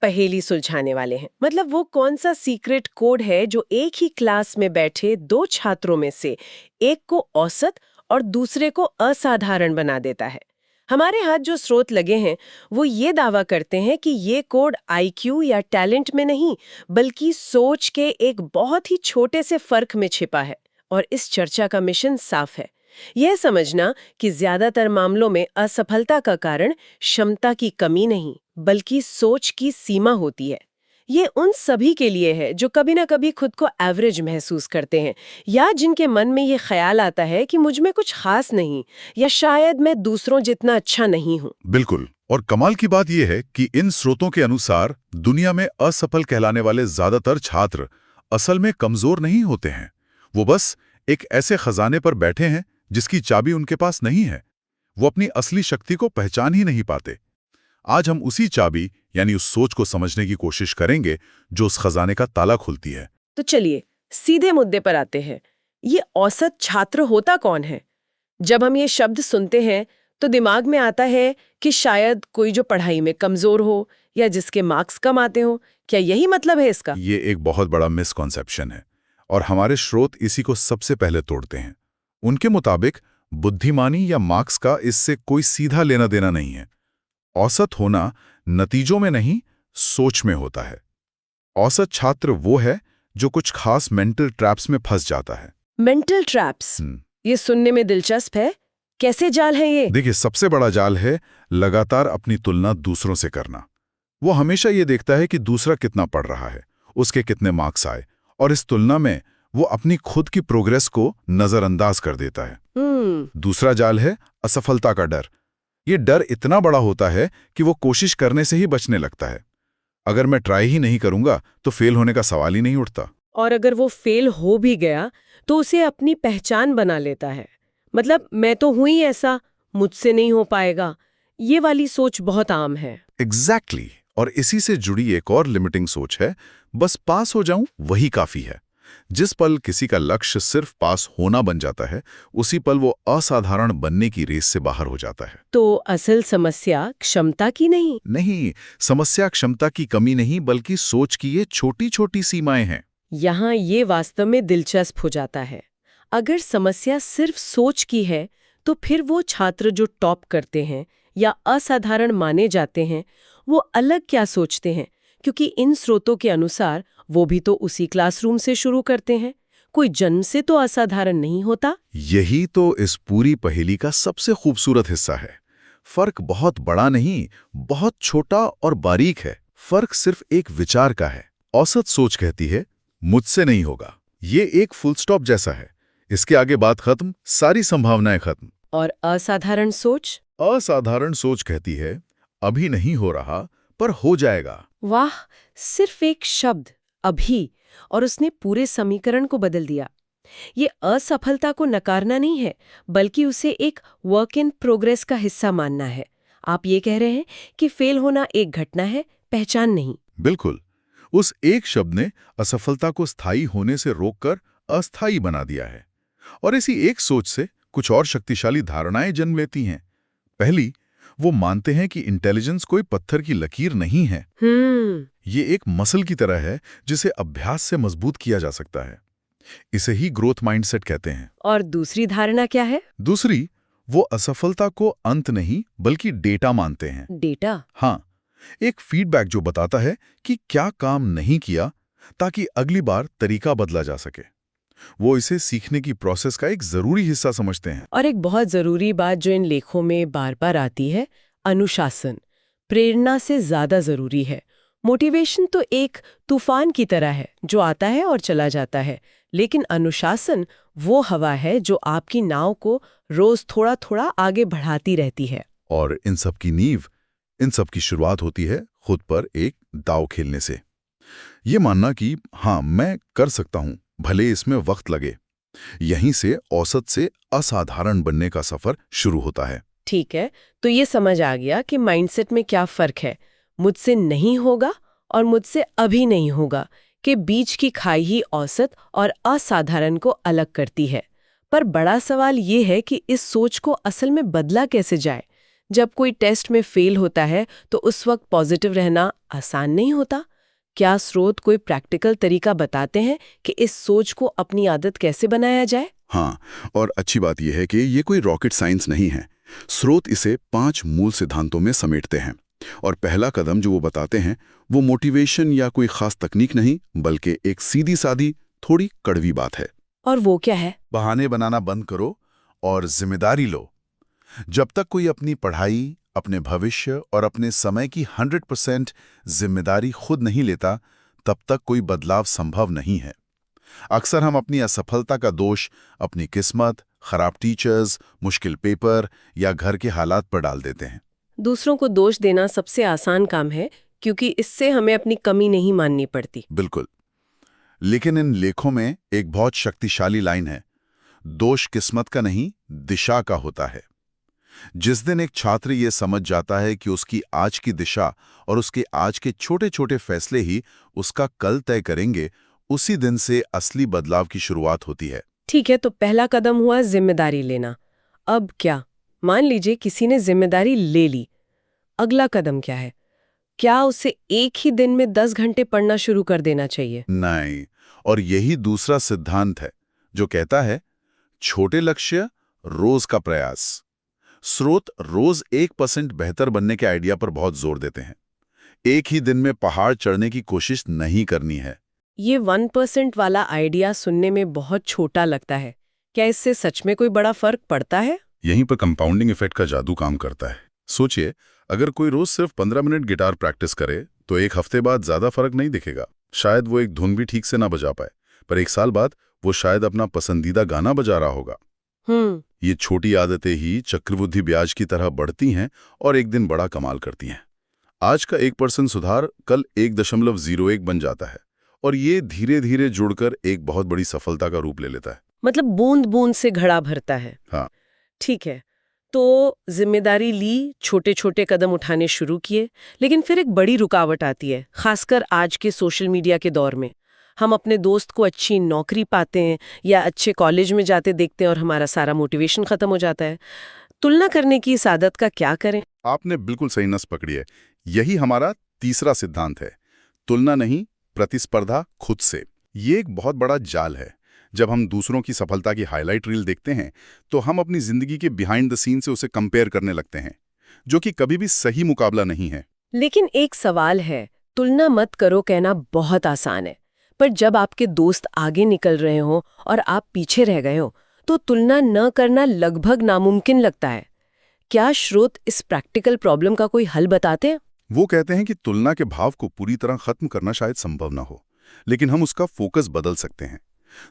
पहेली सुलझाने वाले हैं। मतलब वो कौन सा सीक्रेट कोड है जो एक ही क्लास में बैठे दो छात्रों में से एक को औसत और दूसरे को असाधारण बना देता है। हमारे हाथ जो स्रोत लगे हैं वो ये दावा करते हैं कि ये कोड आईक्यू या टैलेंट में नहीं, बल्कि सोच के एक बहुत ही छोटे से फर्क में छिपा है। और इस चर्चा का मिशन साफ है, यह समझना कि ज्यादातर मामलों में असफलता का कारण क्षमता की कमी नहीं, बल्कि सोच की सीमा होती है। ये उन सभी के लिए है जो कभी ना कभी खुद को एवरेज महसूस करते हैं, या जिनके मन में ये ख्याल आता है कि मुझ में कुछ खास नहीं, या शायद मैं दूसरों जितना अच्छा नहीं हूँ। बिल्कुल। और कमाल की बात यह है कि इन स्रोतों के अनुसार दुनिया में असफल कहलाने वाले ज्यादातर छात्र असल में कमजोर नहीं होते हैं। वो बस एक ऐसे खजाने पर बैठे हैं जिसकी चाबी उनके पास नहीं है। वो अपनी असली शक्ति को पहचान ही नहीं पाते। आज हम उसी चाबी यानी उस सोच को समझने की कोशिश करेंगे जो उस खजाने का ताला खोलती है। तो चलिए सीधे मुद्दे पर आते हैं। ये औसत छात्र होता कौन है? जब हम ये शब्द सुनते हैं तो दिमाग में आता है कि शायद कोई जो पढ़ाई में कमजोर हो या जिसके मार्क्स कम आते हो। क्या यही मतलब है इसका? ये एक बहुत बड़ा मिसकॉन्सेप्शन है और हमारे स्रोत इसी को सबसे पहले तोड़ते हैं। उनके मुताबिक बुद्धिमानी या मार्क्स का इससे कोई सीधा लेना देना नहीं है। औसत होना नतीजों में नहीं, सोच में होता है। औसत छात्र वो है जो कुछ खास मेंटल ट्रैप्स में फंस जाता है। मेंटल ट्रैप्स, ये सुनने में दिलचस्प है। कैसे जाल है ये? देखिए, सबसे बड़ा जाल है लगातार अपनी तुलना दूसरों से करना। वो हमेशा ये देखता है कि दूसरा कितना पढ़ रहा है, उसके कितने मार्क्स आए, और इस तुलना में वो अपनी खुद की प्रोग्रेस को नजरअंदाज कर देता है। दूसरा जाल है असफलता का डर। ये डर इतना बड़ा होता है कि वो कोशिश करने से ही बचने लगता है। अगर मैं ट्राई ही नहीं करूंगा तो फेल होने का सवाल ही नहीं उठता। और अगर वो फेल हो भी गया तो उसे अपनी पहचान बना लेता है। मतलब मैं तो हूं ही ऐसा, मुझसे नहीं हो पाएगा। ये वाली सोच बहुत आम है। एग्जैक्टली। और इसी से जुड़ी एक और लिमिटिंग सोच है, बस पास हो जाऊं वही काफी है। जिस पल किसी का लक्ष्य सिर्फ पास होना बन जाता है, उसी पल वो असाधारण बनने की रेस से बाहर हो जाता है। तो असल समस्या क्षमता की नहीं, समस्या क्षमता की कमी नहीं, बल्कि सोच की ये छोटी छोटी सीमाएं हैं। यहाँ ये वास्तव में दिलचस्प हो जाता है। अगर समस्या सिर्फ सोच की है तो फिर वो छात्र जो टॉप करते हैं या असाधारण माने जाते हैं, वो अलग क्या सोचते हैं? क्योंकि इन स्रोतों के अनुसार वो भी तो उसी क्लासरूम से शुरू करते हैं। कोई जन्म से तो असाधारण नहीं होता। यही तो इस पूरी पहेली का सबसे खूबसूरत हिस्सा है। फर्क बहुत बड़ा नहीं, बहुत छोटा और बारीक है। फर्क सिर्फ एक विचार का है। औसत सोच कहती है मुझसे नहीं होगा। ये एक फुल स्टॉप जैसा है। इसके आगे बात खत्म, सारी संभावनाएं खत्म। और असाधारण सोच? असाधारण सोच कहती है अभी नहीं हो रहा, पर हो जाएगा। वाह, सिर्फ एक शब्द अभी, और उसने पूरे समीकरण को बदल दिया। ये असफलता को नकारना नहीं है, बल्कि उसे एक वर्क इन प्रोग्रेस का हिस्सा मानना है। आप ये कह रहे हैं कि फेल होना एक घटना है, पहचान नहीं। बिल्कुल। उस एक शब्द ने असफलता को स्थायी होने से रोककर अस्थायी बना दिया है। और इसी एक सोच से कुछ और शक्तिशाली धारणाएं जन्म लेती हैं। पहली, वो मानते हैं कि इंटेलिजेंस कोई पत्थर की लकीर नहीं है। ये एक मसल की तरह है जिसे अभ्यास से मजबूत किया जा सकता है। इसे ही ग्रोथ माइंडसेट कहते हैं। और दूसरी धारणा क्या है? दूसरी, वो असफलता को अंत नहीं बल्कि डेटा मानते हैं। डेटा? हाँ, एक फीडबैक जो बताता है कि क्या काम नहीं किया, ताकि अगली बार तरीका बदला जा सके। वो इसे सीखने की प्रोसेस का एक जरूरी हिस्सा समझते हैं। और एक बहुत जरूरी बात जो इन लेखों में बार बार आती है, अनुशासन प्रेरणा से ज्यादा जरूरी है। मोटिवेशन तो एक तूफान की तरह है जो आता है और चला जाता है, लेकिन अनुशासन वो हवा है जो आपकी नाव को रोज थोड़ा थोड़ा आगे बढ़ाती रहती है। और इन सब की नींव, इन सब की शुरुआत होती है खुद पर एक दांव खेलने से। ये मानना कि हाँ, मैं कर सकता हूं, भले इसमें वक्त लगे। यहीं से औसत से असाधारण बनने का सफर शुरू होता है। ठीक है, तो ये समझ आ गया कि माइंडसेट में क्या फर्क है। मुझसे नहीं होगा और मुझसे अभी नहीं होगा के बीच की खाई ही औसत और असाधारण को अलग करती है। पर बड़ा सवाल ये है कि इस सोच को असल में बदला कैसे जाए। जब कोई टेस्ट में फेल होता है तो उस वक्त पॉजिटिव रहना आसान नहीं होता। क्या स्रोत कोई प्रैक्टिकल तरीका बताते हैं कि इस सोच को अपनी आदत कैसे बनाया जाए? हाँ, और अच्छी बात यह है कि ये कोई रॉकेट साइंस नहीं है। स्रोत इसे 5 मूल सिद्धांतों में समेटते हैं। और पहला कदम जो वो बताते हैं वो मोटिवेशन या कोई खास तकनीक नहीं, बल्कि एक सीधी सादी थोड़ी कड़वी बात है। और वो क्या है? बहाने बनाना बंद करो और जिम्मेदारी लो। जब तक कोई अपनी पढ़ाई, अपने भविष्य और अपने समय की 100% जिम्मेदारी खुद नहीं लेता, तब तक कोई बदलाव संभव नहीं है। अक्सर हम अपनी असफलता का दोष अपनी किस्मत, खराब टीचर्स, मुश्किल पेपर या घर के हालात पर डाल देते हैं। दूसरों को दोष देना सबसे आसान काम है, क्योंकि इससे हमें अपनी कमी नहीं माननी पड़ती। बिल्कुल। लेकिन इन लेखों में एक बहुत शक्तिशाली लाइन है, दोष किस्मत का नहीं, दिशा का होता है। जिस दिन एक छात्र ये समझ जाता है कि उसकी आज की दिशा और उसके आज के छोटे छोटे फैसले ही उसका कल तय करेंगे, उसी दिन से असली बदलाव की शुरुआत होती है। ठीक है, तो पहला कदम हुआ जिम्मेदारी लेना। अब क्या? मान लीजिए किसी ने जिम्मेदारी ले ली, अगला कदम क्या है? क्या उसे एक ही दिन में 10 घंटे पढ़ना शुरू कर देना चाहिए? नहीं, और यही दूसरा सिद्धांत है जो कहता है छोटे लक्ष्य, रोज का प्रयास। स्रोत रोज 1% बेहतर बनने के आइडिया पर बहुत जोर देते हैं। एक ही दिन में पहाड़ चढ़ने की कोशिश नहीं करनी है। ये 1% वाला आइडिया सुनने में बहुत छोटा लगता है। क्या इससे सच में कोई बड़ा फर्क पड़ता है? यहीं पर कंपाउंडिंग इफेक्ट का जादू काम करता है। सोचिए, अगर कोई रोज सिर्फ 15 मिनट गिटार प्रैक्टिस करे तो एक हफ्ते बाद ज्यादा फर्क नहीं दिखेगा। शायद वो एक धुन भी ठीक से ना बजा पाए, पर एक साल बाद वो शायद अपना पसंदीदा गाना बजा रहा होगा। ये छोटी आदतें ही चक्रवृद्धि ब्याज की तरह बढ़ती हैं और एक दिन बड़ा कमाल करती हैं। आज का 1% सुधार कल 1.01 बन जाता है और ये धीरे धीरे जुड़कर एक बहुत बड़ी सफलता का रूप ले लेता है। मतलब बूंद बूंद से घड़ा भरता है। हाँ, ठीक है, तो जिम्मेदारी ली, छोटे छोटे कदम उठाने शुरू किए, लेकिन फिर एक बड़ी रुकावट आती है, खासकर आज के सोशल मीडिया के दौर में। हम अपने दोस्त को अच्छी नौकरी पाते हैं या अच्छे कॉलेज में जाते देखते हैं और हमारा सारा मोटिवेशन खत्म हो जाता है। तुलना करने की इस आदत का क्या करें? आपने बिल्कुल सही नस पकड़ी है। यही हमारा तीसरा सिद्धांत है, तुलना नहीं, प्रतिस्पर्धा खुद से। ये एक बहुत बड़ा जाल है। जब हम दूसरों की सफलता की हाईलाइट रील देखते हैं तो हम अपनी जिंदगी के बिहाइंड द सीन से उसे कंपेयर करने लगते हैं, जो कि कभी भी सही मुकाबला नहीं है। लेकिन एक सवाल है, तुलना मत करो कहना बहुत आसान है, पर जब आपके दोस्त आगे निकल रहे हो और आप पीछे रह गए हो तो तुलना न करना लगभग नामुमकिन लगता है। क्या स्रोत इस प्रैक्टिकल प्रॉब्लम का कोई हल बताते हैं? वो कहते हैं कि तुलना के भाव को पूरी तरह खत्म करना शायद संभव ना हो, लेकिन हम उसका फोकस बदल सकते हैं।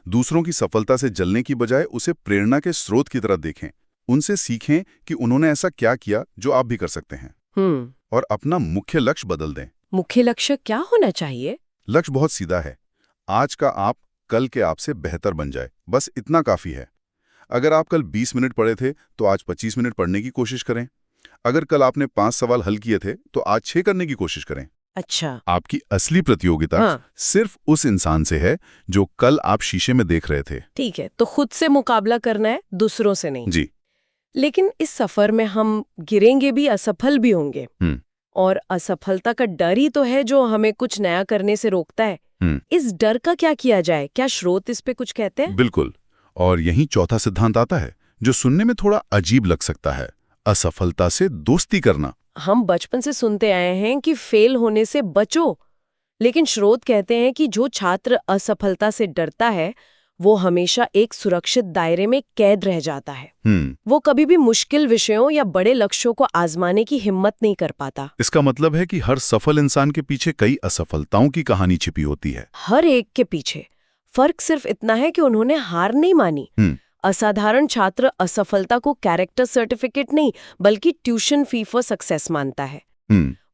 दूसरों की सफलता से जलने की बजाय उसे प्रेरणा के स्रोत की तरह देखें। उनसे सीखें कि उन्होंने ऐसा क्या किया जो आप भी कर सकते हैं। और अपना मुख्य लक्ष्य बदल दें। मुख्य लक्ष्य क्या होना चाहिए? लक्ष्य बहुत सीधा है, आज का आप कल के आप से बेहतर बन जाए, बस इतना काफी है। अगर आप कल 20 मिनट पढ़े थे तो आज 25 मिनट पढ़ने की कोशिश करें। अगर कल आपने 5 सवाल हल किए थे तो आज 6 करने की कोशिश करें। अच्छा, आपकी असली प्रतियोगिता सिर्फ उस इंसान से है जो कल आप शीशे में देख रहे थे। ठीक है, तो खुद से मुकाबला करना है, दूसरों से नहीं। जी। लेकिन इस सफर में हम गिरेंगे भी, असफल भी होंगे। और असफलता का डर ही तो है जो हमें कुछ नया करने से रोकता है। इस डर का क्या किया जाए? क्या स्रोत इस पे कुछ कहते हैं? बिल्कुल, और यही चौथा सिद्धांत आता है जो सुनने में थोड़ा अजीब लग सकता है, असफलता से दोस्ती करना। हम बचपन से सुनते आए हैं कि फेल होने से बचो, लेकिन स्रोत कहते हैं कि जो छात्र असफलता से डरता है वो हमेशा एक सुरक्षित दायरे में कैद रह जाता है। वो कभी भी मुश्किल विषयों या बड़े लक्ष्यों को आजमाने की हिम्मत नहीं कर पाता। इसका मतलब है कि हर सफल इंसान के पीछे कई असफलताओं की कहानी छिपी होती है। हर एक के पीछे। फर्क सिर्फ इतना है कि उन्होंने हार नहीं मानी। असाधारण छात्र असफलता को कैरेक्टर सर्टिफिकेट नहीं बल्कि ट्यूशन फी फॉर सक्सेस मानता है।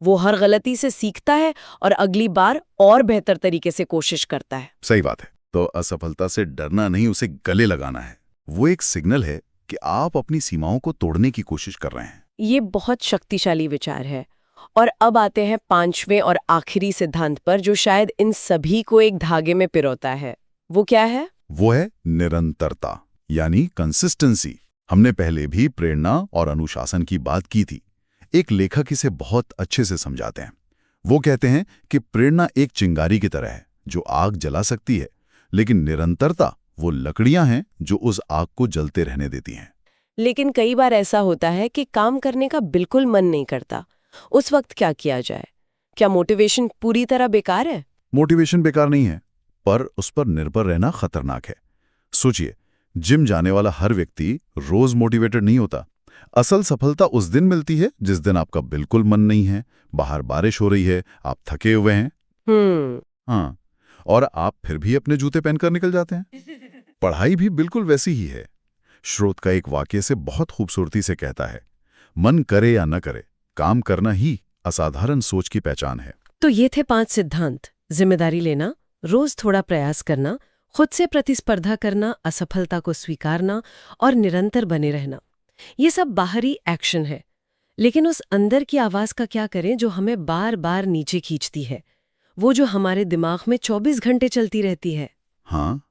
वो हर गलती से सीखता है और अगली बार और बेहतर तरीके से कोशिश करता है। सही बात है। तो असफलता से डरना नहीं, उसे गले लगाना है। वो एक सिग्नल है कि आप अपनी सीमाओं को तोड़ने की कोशिश कर रहे हैं। ये बहुत शक्तिशाली विचार है। और अब आते हैं 5वें और आखिरी सिद्धांत पर, जो शायद इन सभी को एक धागे में पिरोता है। वो क्या है? वो है निरंतरता, यानी कंसिस्टेंसी। हमने पहले भी प्रेरणा और अनुशासन की बात की थी, एक लेखक इसे बहुत अच्छे से समझाते हैं। वो कहते हैं कि प्रेरणा एक चिंगारी की तरह है जो आग जला सकती है, लेकिन निरंतरता वो लकड़ियां हैं जो उस आग को जलते रहने देती हैं। लेकिन कई बार ऐसा होता है कि काम करने का बिल्कुल मन नहीं करता। उस वक्त क्या किया जाए? क्या मोटिवेशन पूरी तरह बेकार है? मोटिवेशन बेकार नहीं है, पर उस पर निर्भर रहना खतरनाक है। सोचिए, जिम जाने वाला हर व्यक्ति रोज मोटिवेटेड नहीं होता। असल सफलता उस दिन मिलती है जिस दिन आपका बिल्कुल मन नहीं है, बाहर बारिश हो रही है, आप थके हुए हैं, हाँ, और आप फिर भी अपने जूते पहनकर निकल जाते हैं। पढ़ाई भी बिल्कुल वैसी ही है। श्रोत का एक वाक्य से बहुत खूबसूरती से कहता है, मन करे या न करे, काम करना ही असाधारण सोच की पहचान है। तो ये थे 5 सिद्धांत। जिम्मेदारी लेना, रोज थोड़ा प्रयास करना, खुद से प्रतिस्पर्धा करना, असफलता को स्वीकारना और निरंतर बने रहना। ये सब बाहरी एक्शन है, लेकिन उस अंदर की आवाज का क्या करें जो हमें बार बार नीचे खींचती है, वो जो हमारे दिमाग में 24 घंटे चलती रहती है। हाँ,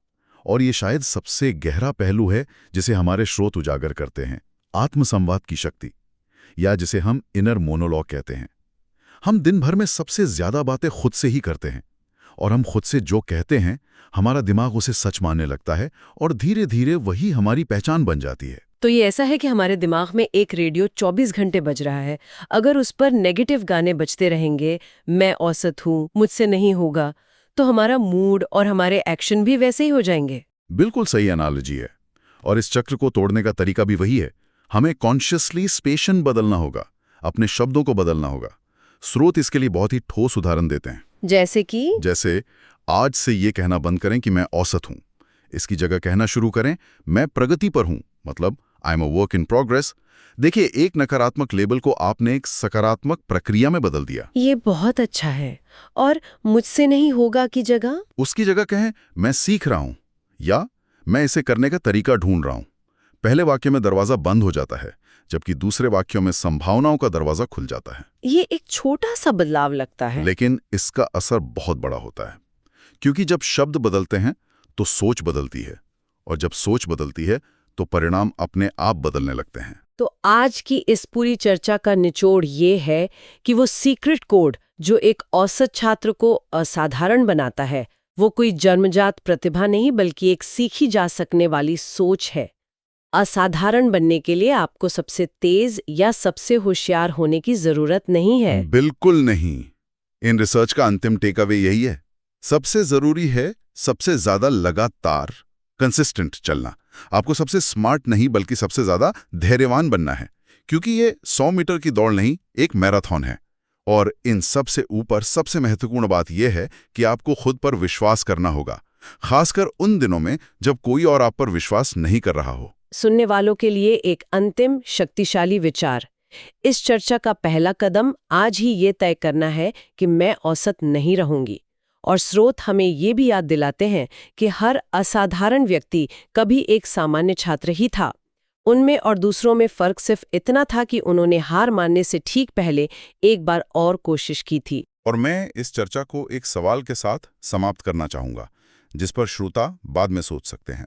और ये शायद सबसे गहरा पहलू है जिसे हमारे श्रोत उजागर करते हैं, आत्मसंवाद की शक्ति, या जिसे हम इनर मोनोलॉग कहते हैं। हम दिन भर में सबसे ज्यादा बातें खुद से ही करते हैं, और हम खुद से जो कहते हैं हमारा दिमाग उसे सच मानने लगता है, और धीरे धीरे वही हमारी पहचान बन जाती है। तो ये ऐसा है कि हमारे दिमाग में एक रेडियो 24 घंटे बज रहा है। अगर उस पर नेगेटिव गाने बजते रहेंगे, मैं औसत हूँ, मुझसे नहीं होगा, तो हमारा मूड और हमारे एक्शन भी वैसे ही हो जाएंगे। बिल्कुल सही एनालॉजी है, और इस चक्र को तोड़ने का तरीका भी वही है। हमें कॉन्शियसली स्पेशन बदलना होगा, अपने शब्दों को बदलना होगा। स्रोत इसके लिए बहुत ही ठोस उदाहरण देते हैं। जैसे आज से ये कहना बंद करें कि मैं औसत हूं। इसकी जगह कहना शुरू करें, मैं प्रगति पर हूं, मतलब I am a work in progress. देखिए, एक नकारात्मक लेबल को आपने एक सकारात्मक प्रक्रिया में बदल दिया। ये बहुत अच्छा है। और मुझसे नहीं होगा की जगह? उसकी जगह कहें, मैं सीख रहा हूं, या मैं इसे करने का तरीका ढूंढ रहा हूं। पहले वाक्य में दरवाजा बंद हो जाता है, जबकि दूसरे वाक्यों में संभावनाओं का दरवाजा खुल जाता है। ये एक छोटा सा बदलाव लगता है, लेकिन इसका असर बहुत बड़ा होता है, क्योंकि जब शब्द बदलते हैं तो सोच बदलती है, और जब सोच बदलती है तो परिणाम अपने आप बदलने लगते हैं। तो आज की इस पूरी चर्चा का निचोड़ ये है कि वो सीक्रेट कोड जो एक औसत छात्र को असाधारण बनाता है, वो कोई जन्मजात प्रतिभा नहीं, बल्कि एक सीखी जा सकने वाली सोच है। असाधारण बनने के लिए आपको सबसे तेज या सबसे होशियार होने की जरूरत नहीं है। बिल्कुल नहीं। इन रिसर्च का अंतिम टेकअवे यही है। सबसे जरूरी है सबसे ज्यादा लगातार कंसिस्टेंट चलना। आपको सबसे स्मार्ट नहीं, बल्कि सबसे ज्यादा धैर्यवान बनना है, क्योंकि ये 100 मीटर की दौड़ नहीं, एक मैराथन है। और इन सबसे ऊपर सबसे महत्वपूर्ण बात यह है कि आपको खुद पर विश्वास करना होगा, खासकर उन दिनों में जब कोई और आप पर विश्वास नहीं कर रहा हो। सुनने वालों के लिए एक अंतिम शक्तिशाली विचार। इस चर्चा का पहला कदम आज ही ये तय करना है कि मैं औसत नहीं रहूंगी। और स्रोत हमें ये भी याद दिलाते हैं कि हर असाधारण व्यक्ति कभी एक सामान्य छात्र ही था। उनमें और दूसरों में फर्क सिर्फ इतना था कि उन्होंने हार मानने से ठीक पहले एक बार और कोशिश की थी। और मैं इस चर्चा को एक सवाल के साथ समाप्त करना चाहूंगा, जिस पर श्रोता बाद में सोच सकते हैं।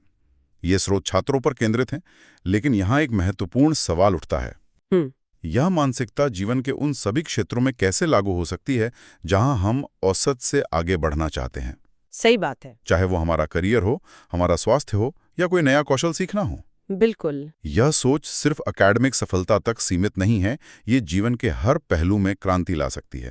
ये स्रोत छात्रों पर केंद्रित हैं, लेकिन यहाँ एक महत्वपूर्ण सवाल उठता है। यह मानसिकता जीवन के उन सभी क्षेत्रों में कैसे लागू हो सकती है जहां हम औसत से आगे बढ़ना चाहते हैं? सही बात है। चाहे वो हमारा करियर हो, हमारा स्वास्थ्य हो, या कोई नया कौशल सीखना हो। बिल्कुल। यह सोच सिर्फ एकेडमिक सफलता तक सीमित नहीं है, ये जीवन के हर पहलू में क्रांति ला सकती है।